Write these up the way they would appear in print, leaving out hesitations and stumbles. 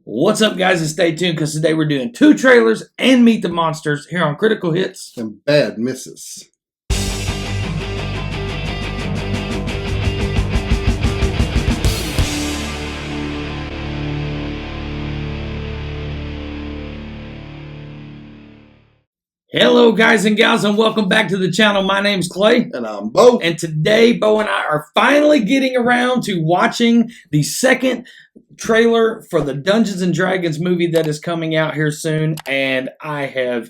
What's up, guys, and stay tuned because today we're doing 2 trailers and Meet the Monsters here on Critical Hits and Bad Misses. Hello, guys and gals, and welcome back to the channel. My name's Clay. And I'm Bo. And today, Bo and I are finally getting around to watching the second trailer for the Dungeons and Dragons movie that is coming out here soon. And I have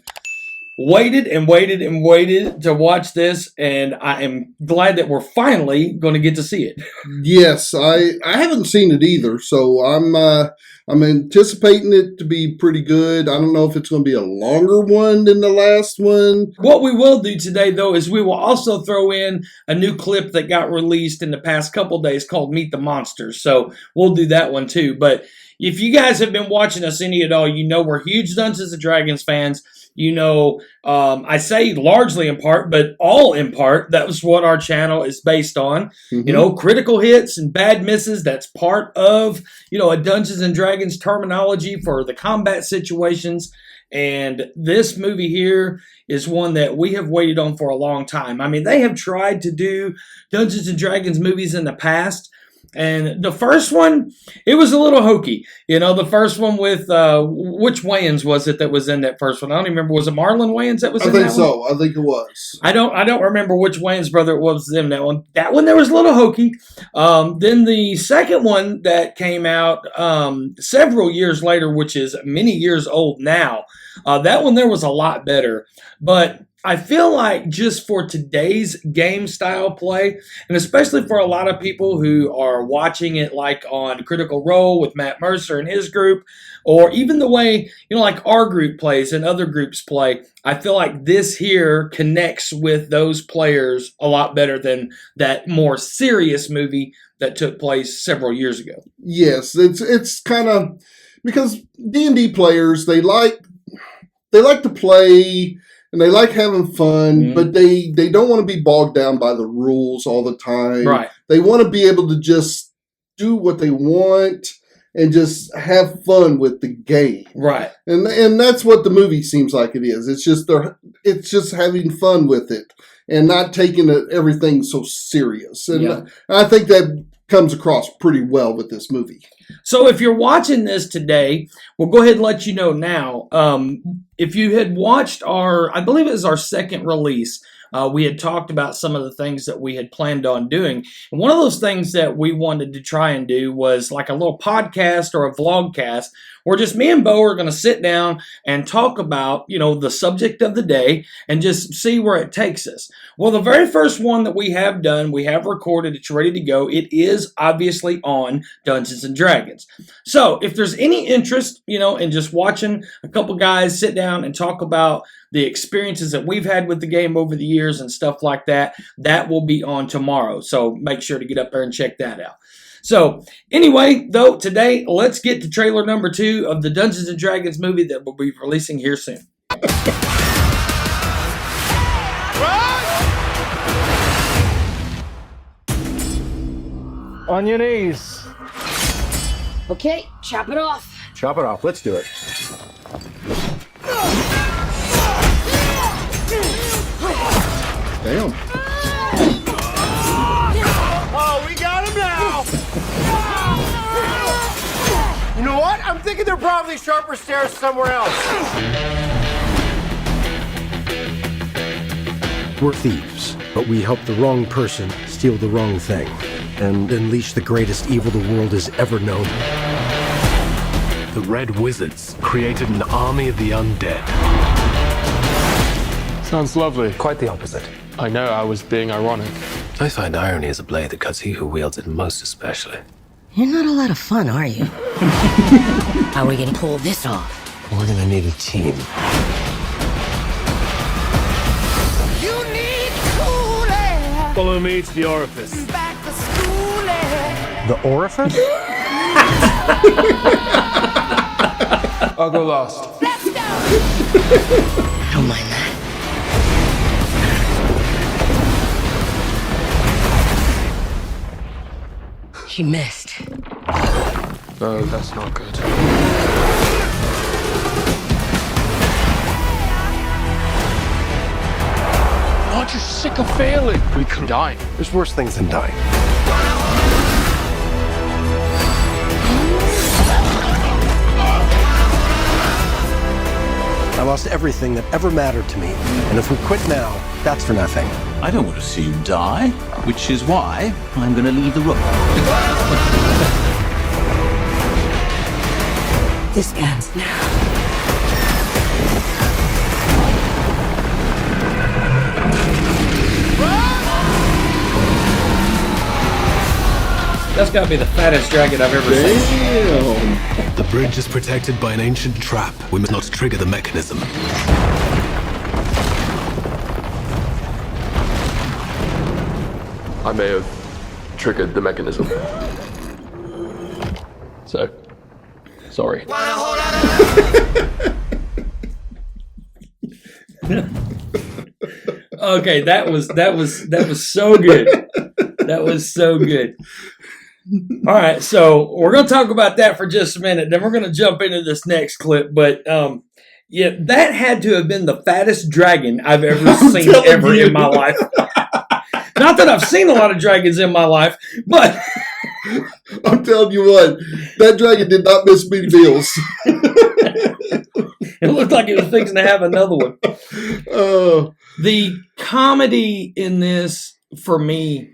waited and waited and waited to watch this, and I am glad that we're finally going to get to see it. Yes, I haven't seen it either, so I'm anticipating it to be pretty good. I don't know if it's going to be a longer one than the last one. What we will do today, though, is we will also throw in a new clip that got released in the past couple days called Meet the Monsters. So we'll do that one too. But if you guys have been watching us any at all, you know we're huge Dungeons and Dragons fans. You know, I say largely in part, but all in part. That was what our channel is based on. Mm-hmm. You know, critical hits and bad misses. That's part of, you know, a Dungeons and Dragons terminology for the combat situations. And this movie here is one that we have waited on for a long time. I mean, they have tried to do Dungeons and Dragons movies in the past. And the first one, it was a little hokey. You know, the first one with, which Wayans was it that was in that first one? I don't even remember. Was it Marlon Wayans that was in that one? I think so. I think it was. I don't remember which Wayans brother it was in that one. That one, there was a little hokey. Then the second one that came out several years later, which is many years old now, that one there was a lot better. But I feel like just for today's game style play, and especially for a lot of people who are watching it like on Critical Role with Matt Mercer and his group, or even the way, you know, like our group plays and other groups play, I feel like this here connects with those players a lot better than that more serious movie that took place several years ago. Yes, it's kind of because D&D players, they like to play. And they like having fun, but they don't want to be bogged down by the rules all the time. Right. They want to be able to just do what they want and just have fun with the game. Right. And that's what the movie seems like it is. It's just having fun with it and not taking everything so serious. And I think that comes across pretty well with this movie. So if you're watching this today, we'll go ahead and let you know now. If you had watched I believe it was our second release, we had talked about some of the things that we had planned on doing. And one of those things that we wanted to try and do was like a little podcast or a vlogcast where just me and Bo are going to sit down and talk about, you know, the subject of the day and just see where it takes us. Well, the very first one that we have done, we have recorded, it's ready to go. It is obviously on Dungeons and Dragons. So if there's any interest, you know, in just watching a couple guys sit down and talk about the experiences that we've had with the game over the years and stuff like that, that will be on tomorrow. So make sure to get up there and check that out. So anyway, though, today, let's get to trailer number 2 of the Dungeons and Dragons movie that we'll be releasing here soon. On your knees. Okay, chop it off. Chop it off. Let's do it. Damn. Oh, we got him now. You know what? I'm thinking there are probably sharper stairs somewhere else. We're thieves, but we help the wrong person steal the wrong thing and unleash the greatest evil the world has ever known. The Red Wizards created an army of the undead. Sounds lovely. Quite the opposite. I know, I was being ironic. I find irony is a blade that cuts he who wields it most especially. You're not a lot of fun, are you? How are we gonna pull this off? We're gonna need a team. You need cool air. Follow me to the orifice. Back to school air. The orifice? I'll go last. Let's go. I don't mind that. He missed. No, that's not good. sick of failing. We could die. There's worse things than dying. I lost everything that ever mattered to me. And if we quit now, that's for nothing. I don't want to see you die, which is why I'm going to leave the room. This ends now. That's got to be the fattest dragon I've ever seen. Damn. The bridge is protected by an ancient trap. We must not trigger the mechanism. I may have triggered the mechanism. So, sorry. Okay, that was so good. That was so good. All right, so we're going to talk about that for just a minute. Then we're going to jump into this next clip. But yeah, that had to have been the fattest dragon I've ever seen ever in my life. Not that I've seen a lot of dragons in my life, but I'm telling you what, that dragon did not miss me meals. it looked like it was fixing to have another one. Oh, The comedy in this, for me,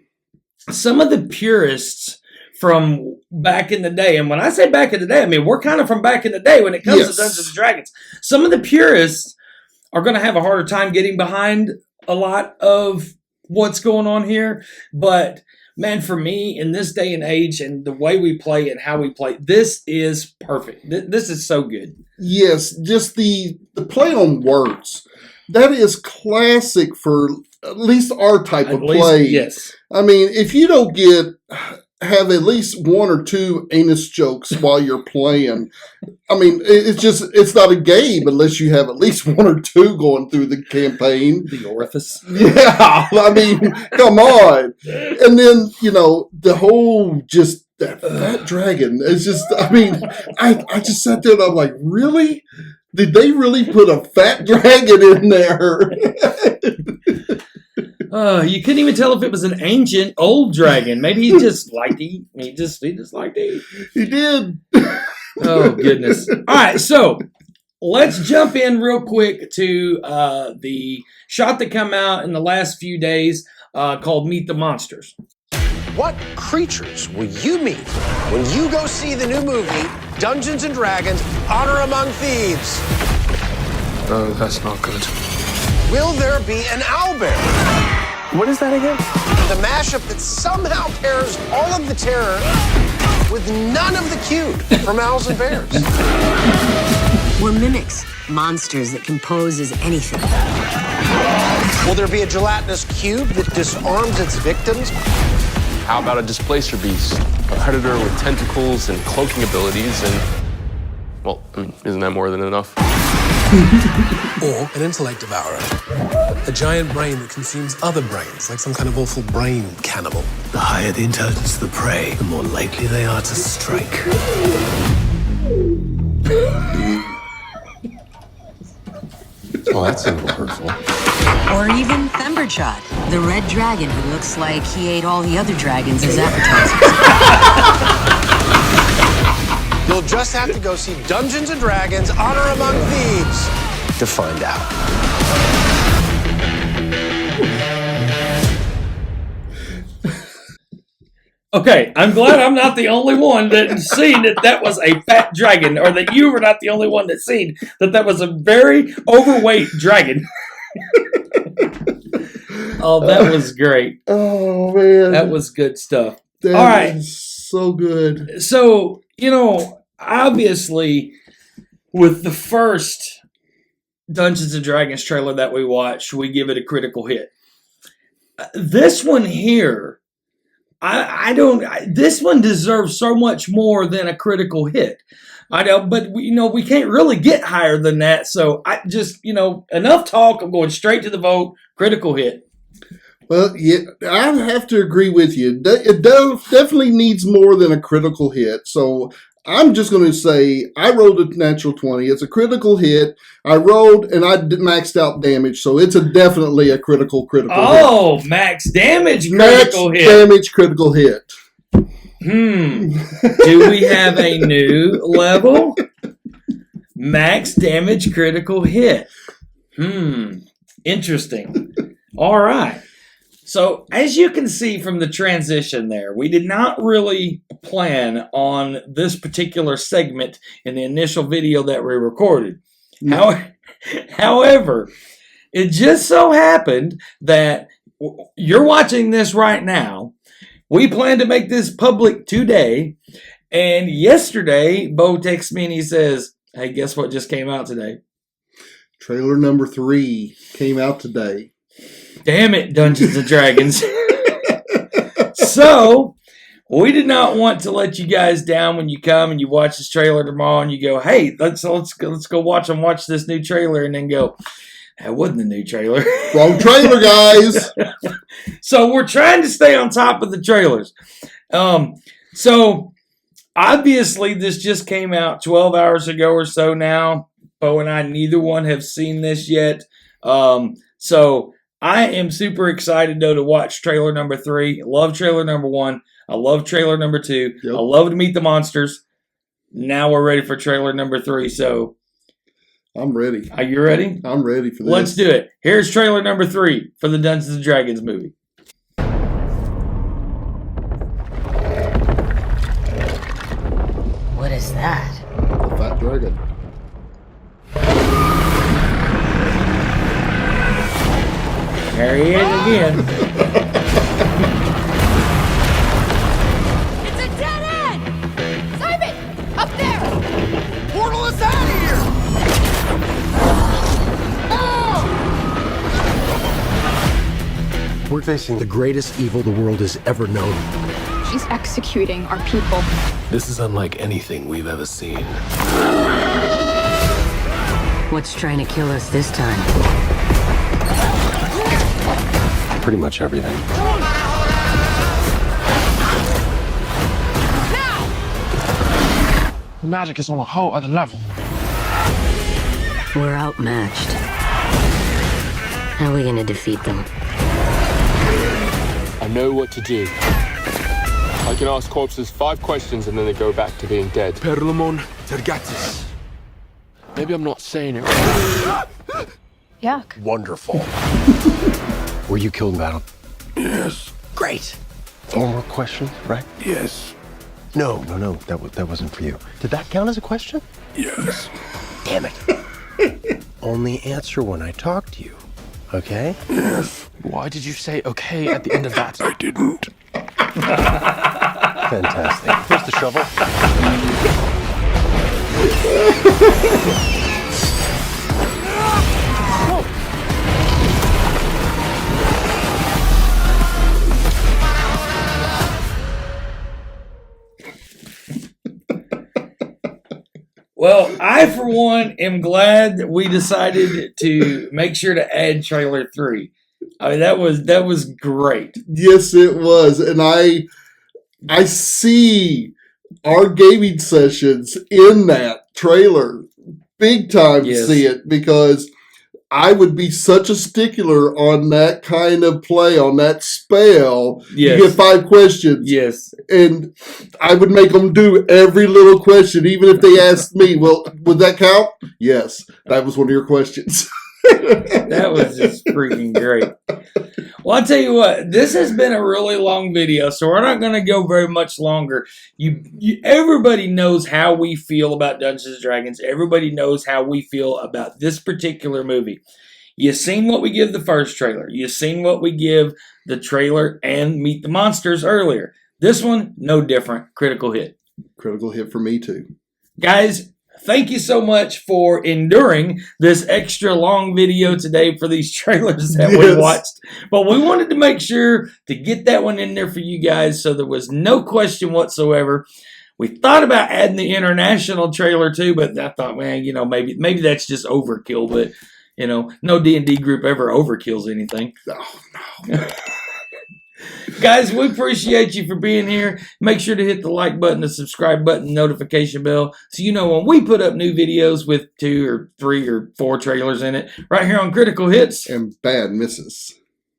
some of the purists from back in the day, and when I say back in the day, I mean we're kind of from back in the day when it comes to Dungeons and Dragons. Some of the purists are going to have a harder time getting behind a lot of what's going on here. But man, for me, in this day and age and the way we play and how we play, this is perfect. This is so good. yes, just the play on words. That is classic for at least our type of play. Yes. I mean, if you don't have at least one or two anus jokes while you're playing, I mean, it's not a game unless you have at least one or two going through the campaign. The orifice. Yeah, I mean, come on. And then, the whole just that fat dragon is just, I mean, I just sat there and I'm like, really? Did they really put a fat dragon in there? You couldn't even tell if it was an ancient old dragon. Maybe he just liked to eat. He just liked to eat. He did. Oh goodness! All right, so let's jump in real quick to the shot that come out in the last few days called "Meet the Monsters." What creatures will you meet when you go see the new movie Dungeons and Dragons: Honor Among Thieves? Oh, that's not good. Will there be an owlbear? What is that again? The mashup that somehow pairs all of the terror with none of the cute from Owls and Bears. We're mimics, monsters that can pose as anything. Will there be a gelatinous cube that disarms its victims? How about a displacer beast? A predator with tentacles and cloaking abilities and... Well, I mean, isn't that more than enough? Or an intellect devourer. A giant brain that consumes other brains, like some kind of awful brain cannibal. The higher the intelligence of the prey, the more likely they are to strike. Oh, that's a little hurtful. Or even Themberchod, the red dragon who looks like he ate all the other dragons as appetizers. You'll just have to go see Dungeons and Dragons: Honor Among Thieves To find out. Okay, I'm glad I'm not the only one that seen that was a fat dragon, or that you were not the only one that seen that was a very overweight dragon. Oh, that was great. Oh, man. That was good stuff. That All right. is so good. So, obviously, with the first Dungeons and Dragons trailer that we watched, we give it a critical hit. This one here, this one deserves so much more than a critical hit. I know, but we can't really get higher than that. So I just, enough talk. I'm going straight to the vote. Critical hit. Well, yeah, I have to agree with you. It definitely needs more than a critical hit. So I'm just going to say I rolled a natural 20. It's a critical hit. I rolled and I maxed out damage, so it's definitely a critical hit. Oh, max damage Max critical hit. damage critical hit. Do we have a new level? Max damage critical hit. Interesting. All right. So, as you can see from the transition there, we did not really plan on this particular segment in the initial video that we recorded. However, it just so happened that you're watching this right now. We plan to make this public today. And yesterday, Bo texts me and he says, hey, guess what just came out today? Trailer number 3 came out today. Damn it, Dungeons and Dragons. So, we did not want to let you guys down when you come and you watch this trailer tomorrow and you go, hey, let's go watch this new trailer, and then go, that wasn't the new trailer. Wrong trailer, guys. So we're trying to stay on top of the trailers. So obviously this just came out 12 hours ago or so now. Bo and I, neither one have seen this yet. So I am super excited, though, to watch trailer number 3. I love trailer number 1. I love trailer number 2. Yep. I love to meet the monsters. Now we're ready for trailer number 3. So I'm ready. Are you ready? I'm ready for this. Let's do it. Here's trailer number 3 for the Dungeons and Dragons movie. What is that? The fat dragon. There he is again. It's a dead end! Simon! Up there! Portal us out of here! We're facing the greatest evil the world has ever known. She's executing our people. This is unlike anything we've ever seen. What's trying to kill us this time? Pretty much everything. The magic is on a whole other level. We're outmatched. How are we gonna defeat them? I know what to do. I can ask corpses 5 questions and then they go back to being dead. Perlamon Tergatis. Maybe I'm not saying it right. Yuck. Wonderful. Were you killed in battle? Yes. Great. 4 more questions, right? Yes. No. That wasn't for you. Did that count as a question? Yes. Damn it. Only answer when I talk to you. Okay? Yes. Why did you say okay at the end of that? I didn't. Fantastic. Here's the shovel. Well, I, for one, am glad that we decided to make sure to add trailer 3. I mean, that was great. Yes, it was. And I see our gaming sessions in that trailer. Big time to see it, because I would be such a stickler on that kind of play, on that spell. Yes. You get 5 questions. Yes. And I would make them do every little question, even if they asked me, well, would that count? Yes. That was one of your questions. That was just freaking great. Well, I'll tell you what, this has been a really long video, so we're not going to go very much longer. Everybody knows how we feel about Dungeons & Dragons. Everybody knows how we feel about this particular movie. You've seen what we give the first trailer. You've seen what we give the trailer and Meet the Monsters earlier. This one, no different. Critical hit. Critical hit for me, too. Guys, thank you so much for enduring this extra long video today for these trailers that we watched. But we wanted to make sure to get that one in there for you guys, so there was no question whatsoever. We thought about adding the international trailer too, but I thought, man, maybe that's just overkill. But no D&D group ever overkills anything. Oh, no. Guys, we appreciate you for being here. Make sure to hit the like button, the subscribe button, notification bell, so you know when we put up new videos with 2 or 3 or 4 trailers in it, right here on Critical Hits and Bad Misses.